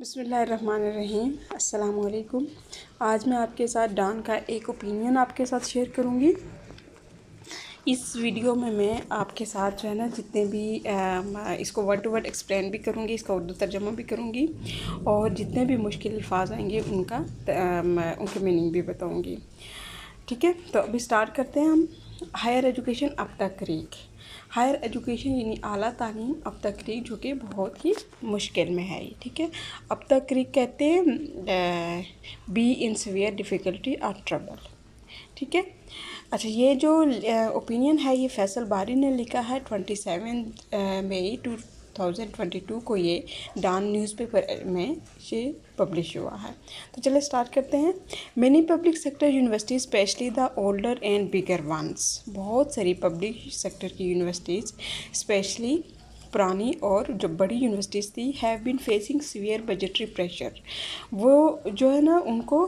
बिस्मिल्लाहिर्रहमानिर्रहीम। अस्सलाम वालेकुम। आज मैं आपके साथ डान का एक ओपिनियन आपके साथ शेयर करूँगी। इस वीडियो में मैं आपके साथ जो है ना जितने भी इसको वर्ड टू वर्ड एक्सप्लेन भी करूँगी, इसका उर्दू तर्जुमा भी करूँगी और जितने भी मुश्किल अल्फाज आएंगे उनके मीनिंग भी बताऊँगी। ठीक है, तो अभी स्टार्ट करते हैं हम। हायर एजुकेशन अब तकरीक। हायर एजुकेशन यानी आला तालीम अब तकरीक, जो कि बहुत ही मुश्किल में है। ठीक है, अब तकरीक कहते हैं बी इन सीवियर डिफ़िकल्टी और ट्रबल। ठीक है, अच्छा, ये जो ओपिनियन है ये फैसल बारी ने लिखा है 27 मई 2022 को। ये डान न्यूज़पेपर में ये पब्लिश हुआ है। तो चलिए स्टार्ट करते हैं। Many public sector universities specially the older and bigger ones. बहुत सारी पब्लिक सेक्टर की यूनिवर्सिटीज़ स्पेशली पुरानी और जो बड़ी यूनिवर्सिटीज़ थी have been facing severe budgetary pressure. वो जो है ना उनको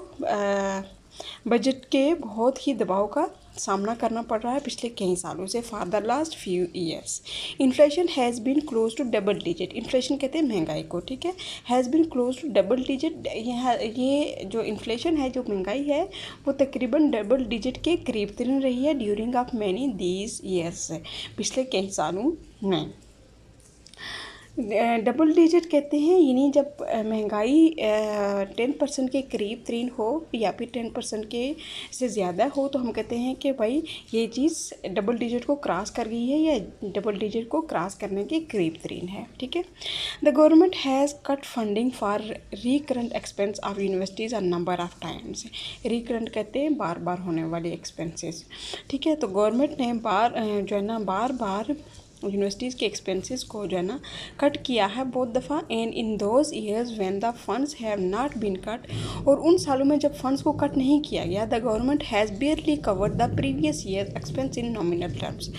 बजट के बहुत ही दबाव का सामना करना पड़ रहा है पिछले कई सालों से। For the last few years inflation has been close to double digit. Inflation कहते हैं महंगाई को। ठीक है, has been close to double digit. ये जो इन्फ्लेशन है, जो महंगाई है, वो तकरीबन डबल डिजिट के करीब तरीन रही है during of many these years, पिछले कई सालों में। डबल डिजिट कहते हैं यानी जब महंगाई 10% के करीब तरीन हो या फिर 10% के से ज़्यादा हो तो हम कहते हैं कि भाई ये चीज़ डबल डिजिट को क्रॉस कर गई है या डबल डिजिट को क्रॉस करने के करीब तरीन है। ठीक है, the government has cut funding for recurrent expense of universities a number of times. Recurrent कहते हैं बार बार होने वाले एक्सपेंसेस। ठीक है, तो गवर्नमेंट ने बार बार यूनिवर्सिटीज़ के एक्सपेंसेस को जो है ना कट किया है बहुत दफ़ा। And in those years when the funds have not been cut, और उन सालों में जब फंड्स को कट नहीं किया गया, the government has बेयरली covered the previous year expense in nominal terms.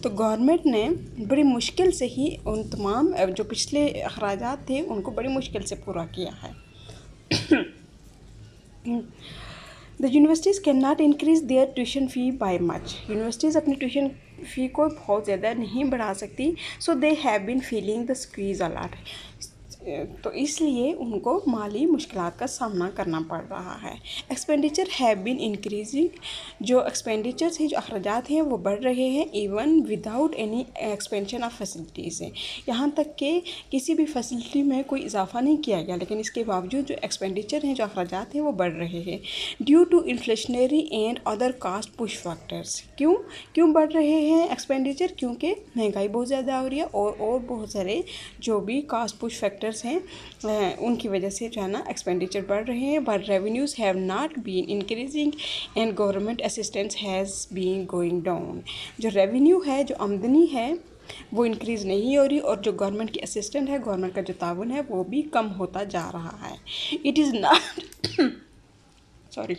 तो गवर्नमेंट ने बड़ी मुश्किल से ही उन तमाम जो पिछले अखराजात थे उनको बड़ी मुश्किल से पूरा किया है। The universities can not increase their tuition fee by much. Universities अपनी ट्यूशन फ़ी को बहुत ज़्यादा नहीं बढ़ा सकती। So they have been feeling the squeeze a lot. तो इसलिए उनको माली मुश्किलात का सामना करना पड़ रहा है। Expenditure have been increasing. जो एक्सपेंडिचर्स हैं, जो अखराजात हैं, वो बढ़ रहे हैं even without any expansion of facilities हैं। यहाँ तक कि किसी भी फैसिलिटी में कोई इजाफा नहीं किया गया, लेकिन इसके बावजूद जो एक्सपेंडिचर हैं, जो अखराजात हैं, वो बढ़ रहे हैं due to inflationary and other cost push factors. क्यों बढ़ रहे हैं एक्सपेंडिचर? क्योंकि महंगाई बहुत ज़्यादा हो रही है और बहुत सारे जो भी कास्ट पुश फैक्टर्स हैं उनकी वजह से जो है ना एक्सपेंडिचर बढ़ रहे हैं। But revenues have not been increasing and government assistance has been going down. जो रेवेन्यू है, जो आमदनी है, वो इंक्रीज़ नहीं हो रही और जो गवर्नमेंट की असिस्टेंट है, गवर्नमेंट का जो ताउन है, वो भी कम होता जा रहा है। It is not sorry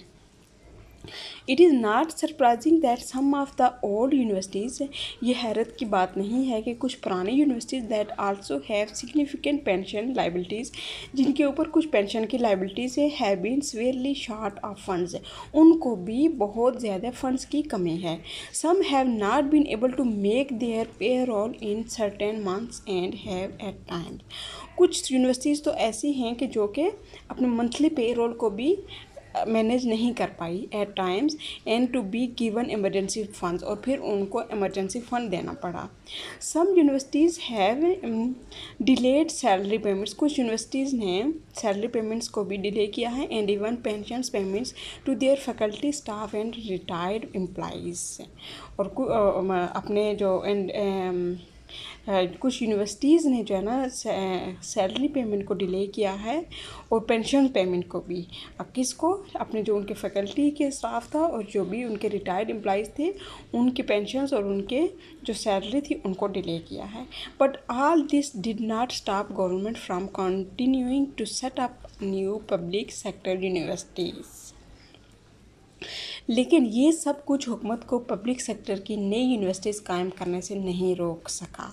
it is not surprising that some of the old universities. ये हैरत की बात नहीं है कि कुछ पुरानी universities that also have significant pension liabilities, जिनके ऊपर कुछ पेंशन की लाइबिलिटीज़ है, have been severely short of funds. उनको भी बहुत ज़्यादा फंड्स की कमी है। Some have not been able to make their payroll in certain months and have eight times. कुछ यूनिवर्सिटीज़ तो ऐसी हैं कि जो कि अपने मंथली पेरोल को भी मैनेज नहीं कर पाई at times and to be given emergency funds, और फिर उनको इमरजेंसी फ़ंड देना पड़ा। Some universities have delayed salary payments. कुछ यूनिवर्सिटीज़ ने सैलरी पेमेंट्स को भी डिले किया है and even pensions payments to their faculty staff and retired employees. और अपने जो कुछ यूनिवर्सिटीज़ ने जो है ना सैलरी पेमेंट को डिले किया है और पेंशन पेमेंट को भी। अब किसको? अपने जो उनके फैकल्टी के स्टाफ था और जो भी उनके रिटायर्ड एम्प्लॉइज़ थे, उनके पेंशन्स और उनके जो सैलरी थी उनको डिले किया है। But all this did not stop government from continuing to set up new public sector universities. लेकिन ये सब कुछ हुकूमत को पब्लिक सेक्टर की नई यूनिवर्सिटीज़ कायम करने से नहीं रोक सका,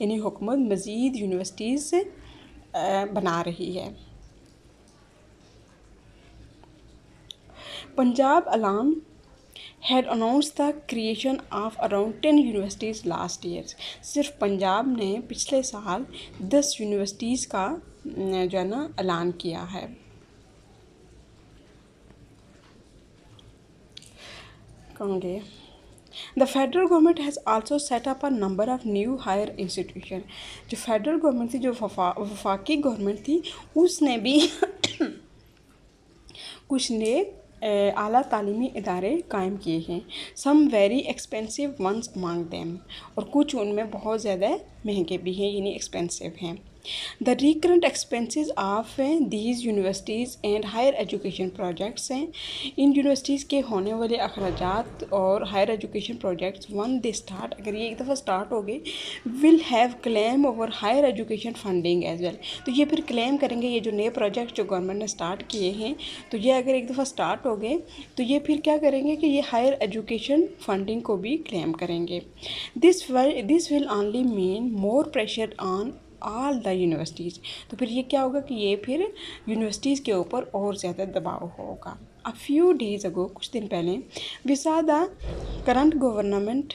यानी हुकूमत मज़ीद यूनिवर्सिटीज़ बना रही है। पंजाब अलाम had announced the creation of around 10 universities last year। सिर्फ पंजाब ने पिछले साल 10 यूनिवर्सिटीज़ का जो है ना ऐलान किया है। कहूँगे the federal government has also set up a number of new higher institution. जो फेडरल गवर्नमेंट थी, जो वफाकी गवर्नमेंट थी, उसने भी कुछ नए आला तालीमी इदारे कायम किए हैं। Some very expensive ones among them, और कुछ उनमें बहुत ज़्यादा महंगे भी हैं, यानी एक्सपेंसिव हैं। The recurrent expenses of these universities and higher education projects हैं। इन यूनिवर्सिटीज़ के होने वाले अखराजात और higher education projects once they start, अगर ये एक दफ़ा स्टार्ट हो गए, will have claim over higher education funding as well. तो ये फिर क्लेम करेंगे, ये जो नए प्रोजेक्ट जो गवर्नमेंट ने स्टार्ट किए हैं, तो ये अगर एक दफ़ा स्टार्ट हो गए तो ये फिर क्या करेंगे कि ये हायर एजुकेशन फंडिंग को भी क्लेम करेंगे। This will only mean more pressure on all the universities. तो फिर ये क्या होगा कि ये फिर यूनिवर्सिटीज़ के ऊपर और ज़्यादा दबाव होगा। अ फ्यू डेज अगो, कुछ दिन पहले, we saw the current government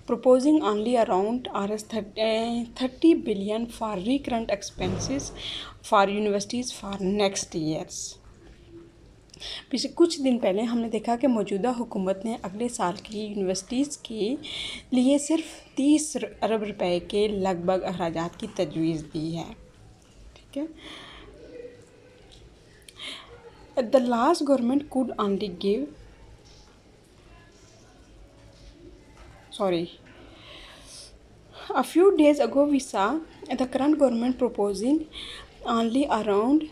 proposing only around Rs 30 billion for recurrent expenses for universities for next years। पिछले कुछ दिन पहले हमने देखा कि मौजूदा हुकूमत ने अगले साल के लिए यूनिवर्सिटीज़ के लिए सिर्फ 30 अरब रुपए के लगभग अखराजात की तजवीज़ दी है। ठीक है। The last government could only give a few days ago we saw the current government proposing only around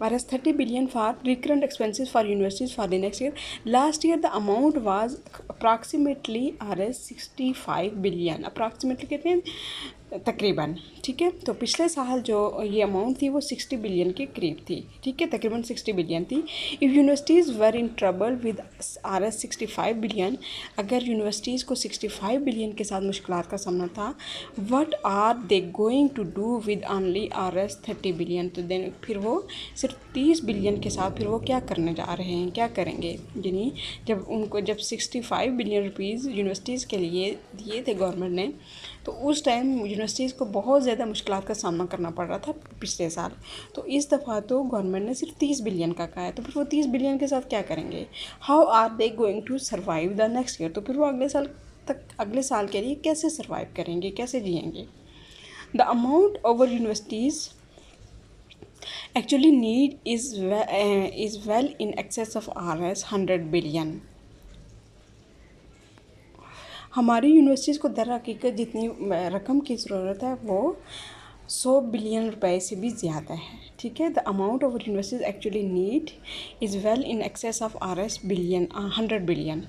Rs 30 billion for recurrent expenses for universities for the next year. Last year the amount was approximately Rs 65 billion, approximately कितने तकरीबन। ठीक है, तो पिछले साल जो ये amount थी वो 60 बिलियन के करीब थी। ठीक है, तकरीबन 60 बिलियन थी। If universities were in trouble with Rs 65 billion, अगर यूनिवर्सिटीज़ को 65 बिलियन के साथ मुश्किलात का सामना था, what are they going to do with only Rs 30 billion, तो देन फिर वो सिर्फ 30 बिलियन के साथ फिर वो क्या करने जा रहे हैं, क्या करेंगे। यानी जब 65 बिलियन रुपीज़ यूनिवर्सिटीज़ के लिए दिए थे गवर्नमेंट ने, तो उस टाइम यूनिवर्सिटीज़ को बहुत ज़्यादा मुश्किलात का सामना करना पड़ रहा था पिछले साल। तो इस दफ़ा तो गवर्नमेंट ने सिर्फ 30 बिलियन का कहा है, तो फिर वो 30 बिलियन के साथ क्या करेंगे। How are they going to survive the next year, तो फिर वो अगले साल के लिए कैसे सर्वाइव करेंगे, कैसे जिएंगे। The amount over universities actually need is well in excess of Rs 100 billion. हमारी यूनिवर्सिटीज़ को दर हकीकत जितनी रकम की ज़रूरत है वो 100 बिलियन रुपए से भी ज़्यादा है। ठीक है, the amount of universities actually need is well in excess of Rs 100 billion.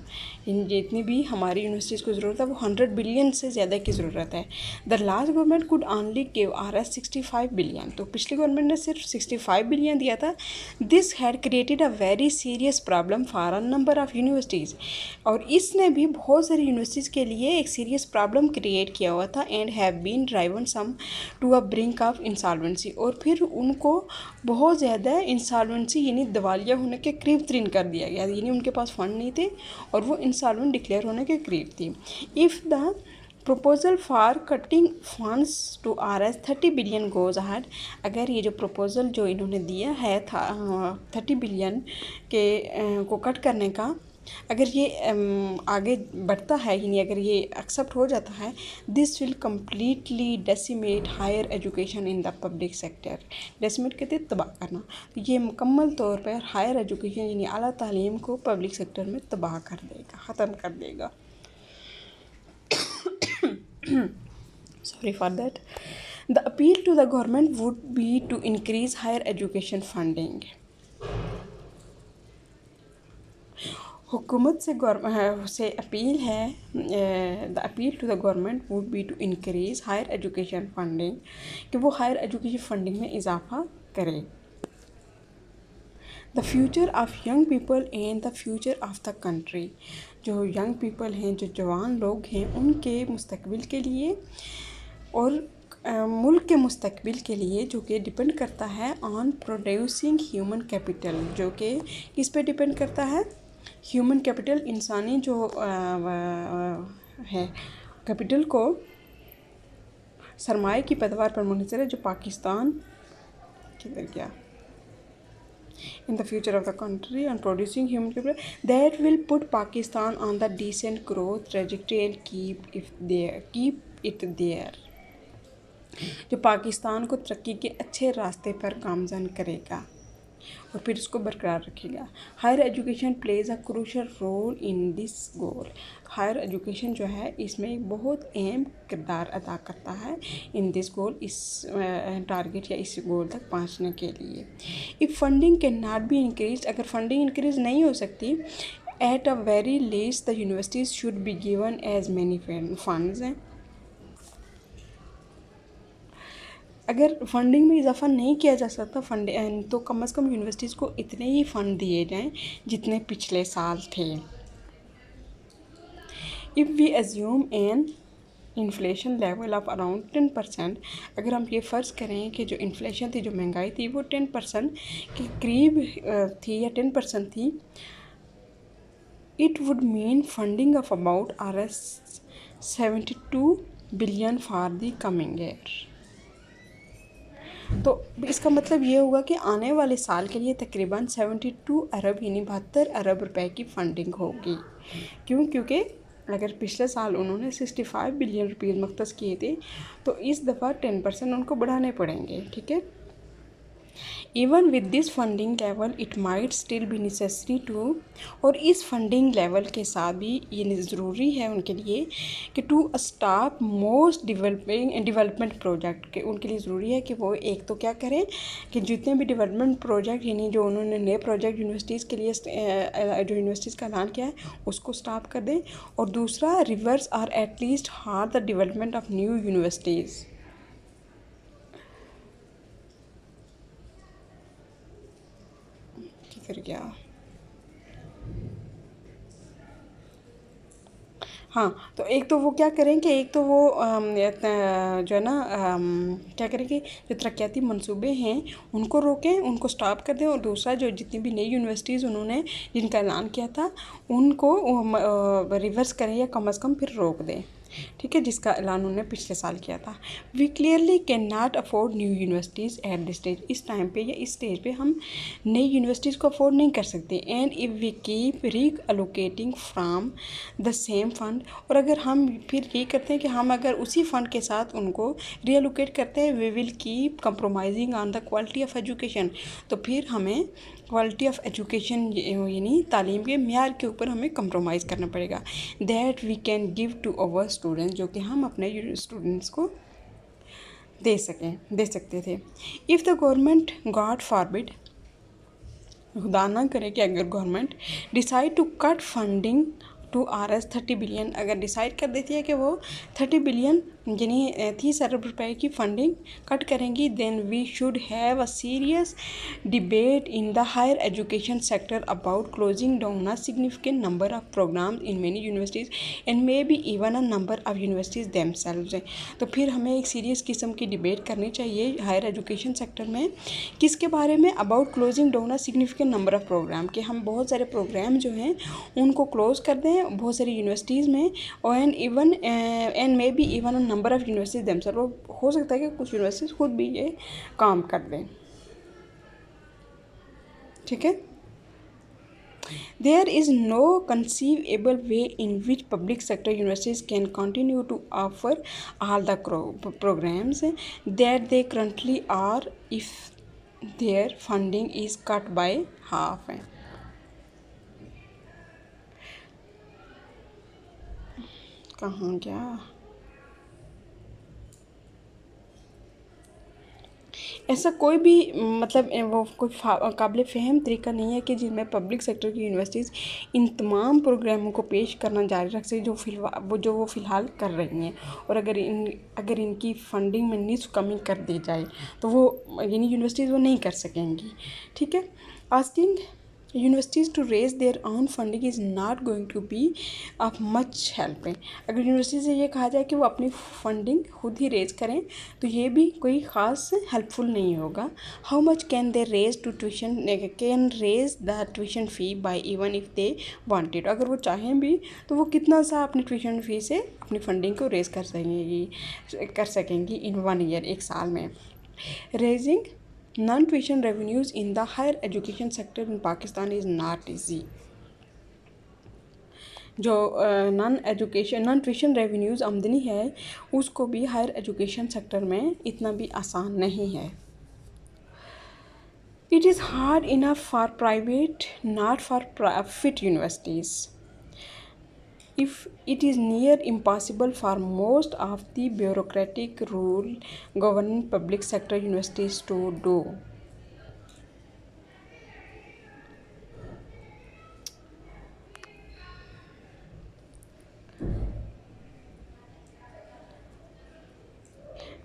इन जितनी भी हमारी यूनिवर्सिटीज़ को ज़रूरत है वो 100 बिलियन से ज़्यादा की ज़रूरत है। The last government could only give Rs 65 billion, तो पिछली गवर्नमेंट ने सिर्फ 65 बिलियन दिया था। This had created a very serious problem for a number of universities, और इसने भी बहुत सारी यूनिवर्सिटीज़ के लिए एक सीरियस प्रॉब्लम क्रिएट किया हुआ था। And have been driven some to a brink of insolvency, और फिर उनको बहुत ज़्यादा इंसॉल्वेंसी यानी दिवालिया होने के करीब तरीन कर दिया गया, यानी उनके पास फ़ंड नहीं थे और वो इंसॉल्वेंट डिक्लेयर होने के करीब थी। If the proposal for cutting funds to Rs 30 billion goes ahead, अगर ये जो प्रपोज़ल जो इन्होंने दिया है था 30 बिलियन के को कट करने का, अगर ये आगे बढ़ता है, यानी अगर ये एक्सेप्ट हो जाता है, this will completely decimate higher education in the public sector. Decimate कहते हैं तबाह करना, तो ये मुकम्मल तौर पर हायर एजुकेशन यानी आला तालीम को पब्लिक सेक्टर में तबाह कर देगा, ख़त्म कर देगा। Sorry for that. The appeal to the government would be to increase higher education funding. हुकूमत से अपील है, the appeal to the government would be to increase higher education funding, कि वो हायर एजुकेशन फंडिंग में इजाफ़ा करे। The future of young people and the future of the country, जो young people हैं, जो जवान लोग हैं, उनके मुस्तकबिल के लिए और मुल्क के मुस्तकबिल के लिए, जो कि डिपेंड करता है ऑन प्रोड्यूसिंग ह्यूमन कैपिटल, जो कि किस पे डिपेंड करता है, ह्यूमन कैपिटल, इंसानी जो है कैपिटल को सरमाए की पैदावार पर मुनहसर है, जो पाकिस्तान किधर गया, in the future of the country and producing human capital that will put Pakistan on the decent growth trajectory and keep it there, जो पाकिस्तान को तरक्की के अच्छे रास्ते पर गामजन करेगा और फिर उसको बरकरार रखेगा। Higher education plays a crucial role in this goal, higher education जो है इसमें एक बहुत अहम किरदार अदा करता है इन दिस गोल, इस टारगेट या इस गोल तक पहुंचने के लिए। If funding can not be increase, अगर फंडिंग इंक्रीज नहीं हो सकती, at a very least the universities should be given as many funds हैं। अगर फंडिंग में इजाफा नहीं किया जा सकता तो कम से कम यूनिवर्सिटीज़ को इतने ही फ़ंड दिए जाएं जितने पिछले साल थे। If we assume an inflation level of around 10%, अगर हम ये फ़र्ज़ करें कि जो इन्फ्लेशन थी, जो महंगाई थी, वो 10% के करीब थी या 10% थी, it would mean funding of about $72 billion for the coming year. तो इसका मतलब ये होगा कि आने वाले साल के लिए तकरीबन 72 अरब यानी 72 अरब रुपए की फ़ंडिंग होगी। क्यों? क्योंकि अगर पिछले साल उन्होंने 65 बिलियन रुपीज़ मख्तस किए थे, तो इस दफ़ा 10% उनको बढ़ाने पड़ेंगे। ठीक है, even with this funding level it might still be necessary to, और इस फंडिंग लेवल के साथ भी ये ज़रूरी है उनके लिए कि to stop most development project के, उनके लिए ज़रूरी है कि वो एक तो क्या करें कि जितने भी डेवलपमेंट प्रोजेक्ट यानी जो उन्होंने नए प्रोजेक्ट यूनिवर्सिटीज़ के लिए जो यूनिवर्सिटीज़ का ऐलान किया है उसको स्टॉप कर दें, और दूसरा रिवर्स और at least hard the development of new universities. फिर क्या, हाँ, तो एक तो वो क्या करें कि एक तो वो जो है ना क्या करें कि जो तरक्याती मंसूबे हैं उनको रोकें, उनको स्टॉप कर दें, और दूसरा जो जितनी भी नई यूनिवर्सिटीज़ उन्होंने जिनका ऐलान किया था उनको रिवर्स करें या कम अज़ कम फिर रोक दें। ठीक है, जिसका ऐलान उन्होंने पिछले साल किया था। We clearly can not afford new universities at this stage, इस टाइम पे या इस स्टेज पे हम नई यूनिवर्सिटीज़ को अफोर्ड नहीं कर सकते। एंड इफ़ वी कीप री allocating from the same fund, और अगर हम फिर ये करते हैं कि हम अगर उसी फ़ंड के साथ उनको रीअलोकेट करते हैं, we will keep compromising on the quality of education, तो फिर हमें क्वालिटी ऑफ एजुकेशन यानी तालीम के म्यार के ऊपर हमें कंप्रोमाइज़ करना पड़ेगा। That we can give to our students, जो कि हम अपने स्टूडेंट्स को दे सकते थे। If the government God forbid, खुदा ना करे कि अगर government decide to cut funding to $30 billion, अगर डिसाइड कर देती है कि वो 30 बिलियन यानी 30 अरब रुपए की फ़ंडिंग कट करेंगी, then we should have a serious debate in the higher education sector about closing down a significant number of programmes in many universities and maybe even a number of universities themselves. तो फिर हमें एक serious किस्म की debate करनी चाहिए higher education sector में, किसके बारे में, about closing down a significant number of programme, कि हम बहुत सारे प्रोग्राम जो हैं उनको क्लोज़ कर दें बहुत सारी यूनिवर्सिटीज़ में, और and maybe even number of universities themselves, हो सकता है कि कुछ यूनिवर्सिटीज़ खुद भी ये काम कर दें। ठीक है, there is no conceivable way in which public sector universities can continue to offer all the programs that they currently are if their funding is cut by half। कहाँ गया, ऐसा कोई भी मतलब वो कोई काबिल फ़हम तरीका नहीं है कि जिनमें पब्लिक सेक्टर की यूनिवर्सिटीज़ इन तमाम प्रोग्रामों को पेश करना जारी रख सके जो वो फ़िलहाल कर रही हैं, और अगर इनकी फ़ंडिंग में निस्फ कमी कर दी जाए तो वो यानी यूनिवर्सिटीज़ वो नहीं कर सकेंगी। ठीक है, asking universities to raise their own funding is not going to be of much help. अगर यूनिवर्सिटी से ये कहा जाए कि वो अपनी फंडिंग खुद ही रेज करें तो ये भी कोई ख़ास हेल्पफुल नहीं होगा। How much can they raise the tuition fee by even if they wanted, अगर वो चाहें भी तो वो कितना सा अपनी ट्यूशन फ़ी से अपनी फंडिंग को रेज कर सकेंगी इन 1 ईयर, एक साल में। Raising non-tuition revenues in the higher education sector in Pakistan is not easy. जो नॉन ट्यूशन रेवेन्यूज़ आमदनी है उसको भी हायर एजुकेशन सेक्टर में इतना भी आसान नहीं है. It is hard enough for private, not for profit universities. If it is near impossible for most of the bureaucratic rule governing public sector universities to do.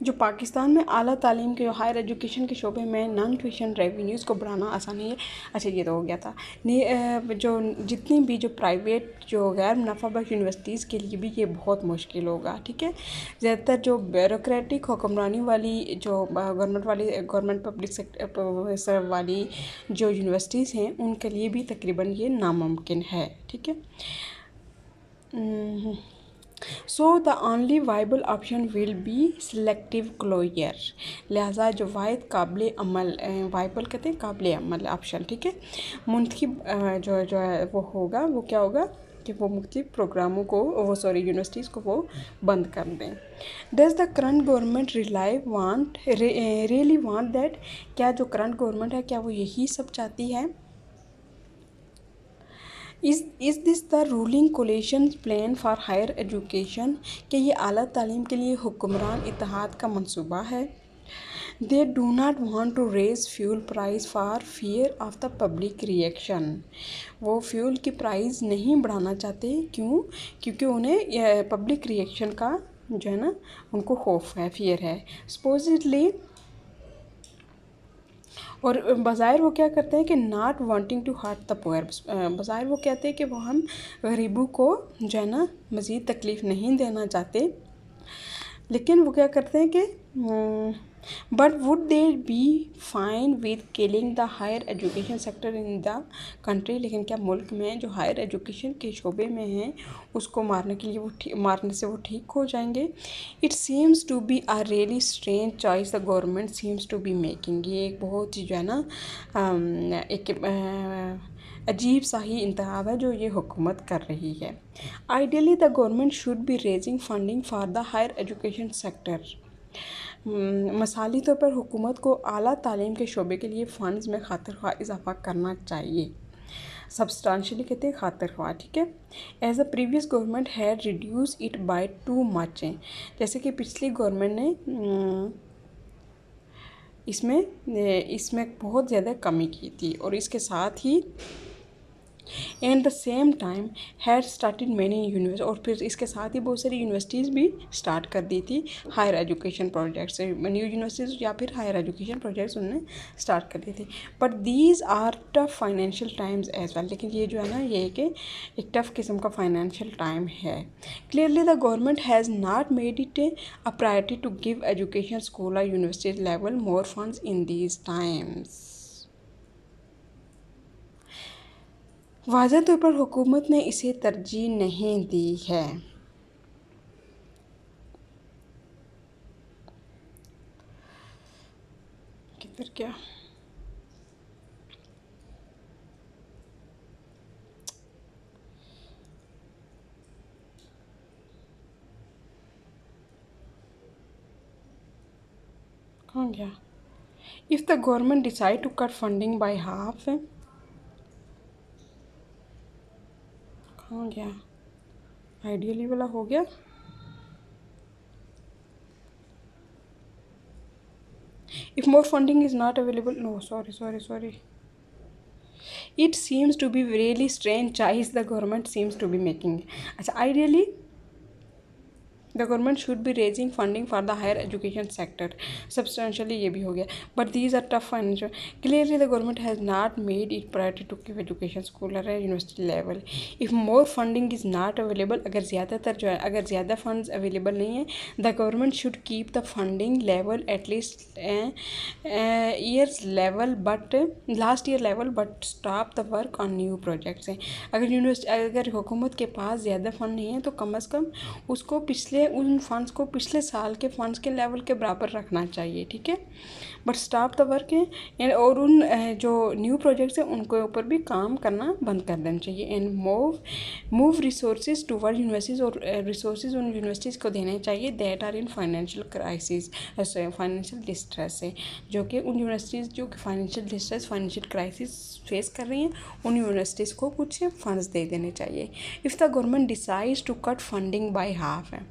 जो पाकिस्तान में आला तालीम के हायर एजुकेशन के शोबे में नॉन ट्यूशन रेवेन्यूज़ को बढ़ाना आसान नहीं है. अच्छा ये तो हो गया था. जो जितनी भी जो प्राइवेट जो गैर मुनाफाबख्श यूनिवर्सिटीज़ के लिए भी ये बहुत मुश्किल होगा. ठीक है. ज़्यादातर जो ब्यूरोक्रेटिक हुक्मरानी वाली जो गवर्नमेंट पब्लिक सेक्टर वाली जो यूनिवर्सिटीज़ हैं उनके लिए भी तकरीबन ये नामुमकिन है. ठीक है. So the only viable option will be selective closure. लिहाजा जो वाहिद काबिल अमल वाइबल कहते हैं काबिल अमल ऑप्शन. ठीक है. मुंतखब जो है वो होगा वो क्या होगा कि वो मुख्तलिफ प्रोग्रामों को यूनिवर्सिटीज़ को वो बंद कर दें. Does the current government really want that. क्या जो करंट गवर्नमेंट है क्या वो यही सब चाहती है. Is this the ruling coalition plan for higher education. कि ये आला तालीम के लिए हुक्मरान इत्तेहाद का मंसूबा है. They do not want to raise fuel price for fear of the public reaction. वो फ्यूल की प्राइस नहीं बढ़ाना चाहते. क्यों. क्योंकि उन्हें पब्लिक रिएक्शन का जो है ना उनको खौफ है, फियर है. सपोजिटली और बज़ाहिर वो क्या करते हैं कि not wanting to hurt the poor. बज़ाहिर वो कहते हैं कि वो हम गरीबों को जो है ना मज़ीद तकलीफ़ नहीं देना चाहते. लेकिन वो क्या करते हैं कि but would they be fine with killing the higher education sector in the country. लेकिन क्या मुल्क में जो हायर एजुकेशन के शोबे में हैं उसको मारने के लिए मारने से वो ठीक हो जाएंगे. It seems to be a really strange choice the government seems to be making. ये एक बहुत ही जो है ना एक अजीब सा ही इंतखाब है जो ये हुकूमत कर रही है. Ideally the government should be raising funding for the higher education sector. मसाली तौर पर हुकूमत को आला तालीम के शोबे के लिए फ़ंड्स में खातिर इजाफा करना चाहिए. सब्सटेंशियली कहते हैं खातिर ख्वाह. ठीक है. As a previous government had reduce it by too much. जैसे कि पिछली गवर्नमेंट ने इसमें बहुत ज़्यादा कमी की थी. और इसके साथ ही and the same time had started many university. और फिर इसके साथ ही बहुत सारी यूनिवर्सिटीज़ भी स्टार्ट कर दी थी higher education projects. New universities या फिर हायर एजुकेशन प्रोजेक्ट्स उन्होंने स्टार्ट कर दी थी. But these are tough financial times as well. लेकिन ये जो है ना ये कि एक टफ़ किस्म का फाइनेंशियल टाइम है. Clearly the government has not made it a priority to give education school और university level more funds in these times. वाज़ह तौर पर हुकूमत ने इसे तरजीह नहीं दी है. किधर क्या कौन गया. If the government decide to cut funding by half. हो गया आइडियली वाला हो गया. If more funding is not available. No sorry it seems to be really strange choice the government seems to be making. अच्छा ideally the government should be raising funding for the higher education sector. Substantially ये भी हो गया. But these are tough financial. Clearly the government has not made it priority to give education school और university level. If more funding is not available. अगर ज़्यादातर जो है अगर ज़्यादा फंड्स अवेलेबल नहीं है the government should keep the funding level at least years level but last year level but stop the work on new projects. अगर हुकूमत के पास ज़्यादा फंड नहीं है तो कम अज़ कम उसको उन फंड्स को पिछले साल के फंड्स के लेवल के बराबर रखना चाहिए. ठीक है. बट स्टॉप द वर्क है एंड और उन जो न्यू प्रोजेक्ट्स हैं उनके ऊपर भी काम करना बंद कर देना चाहिए and move resources toward universities और रिसोर्सेज उन यूनिवर्सिटीज़ को देने चाहिए that are in financial crisis, financial distress है, जो कि उन यूनिवर्सिटीज़ जो कि financial distress financial crisis face कर रही हैं उन यूनिवर्सिटीज़ को कुछ फंड्स दे देने चाहिए। If the government decides to cut funding by half है,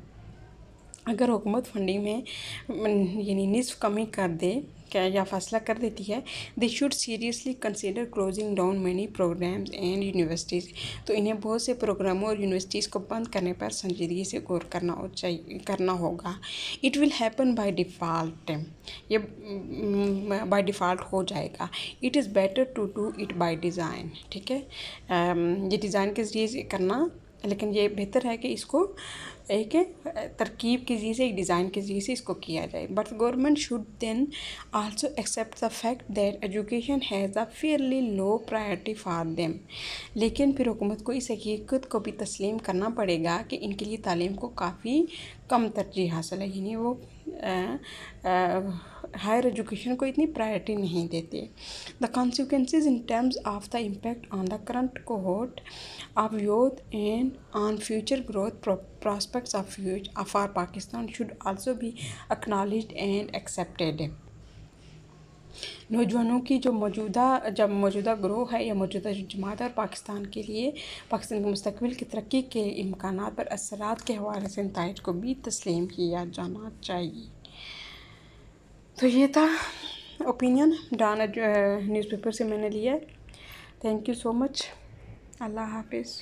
अगर हुकूमत फंडिंग में यानी निस्फ कमी कर दे क्या या फैसला कर देती है, they should seriously consider closing down many programmes and universities, तो इन्हें बहुत से प्रोग्रामों और यूनिवर्सिटीज़ को बंद करने पर संजीदगी से गौर करना होगा। It will happen by default, ये बाय डिफ़ॉल्ट हो जाएगा। It is better to do it by design, ठीक है, ये डिज़ाइन के ज़रिए से करना, लेकिन ये बेहतर है कि इसको एक तरकीब के ज़रिए से एक डिज़ाइन के ज़रिए से इसको किया जाए। But government should then also accept the fact that education has a fairly low priority for them, लेकिन फिर हुकूमत को इस हकीकत को भी तस्लीम करना पड़ेगा कि इनके लिए तालीम को काफ़ी कम तरजीह हासिल है, यानी वो हायर एजुकेशन को इतनी प्रायोरिटी नहीं देते। The consequences in terms of the impact on the current cohort of youth and on future growth prospects of our Pakistan should also be acknowledged and accepted। नौजवानों की जो मौजूदा ग्रोह है या मौजूदा जो जमात है और पाकिस्तान के मुस्तकबिल की तरक्की के इम्कानात पर असरात के हवाले से नताइज को भी तस्लीम किया जाना चाहिए। तो ये था ओपिनियन डाना न्यूज़पेपर से मैंने लिया। Thank you so much. अल्लाह हाफिज़।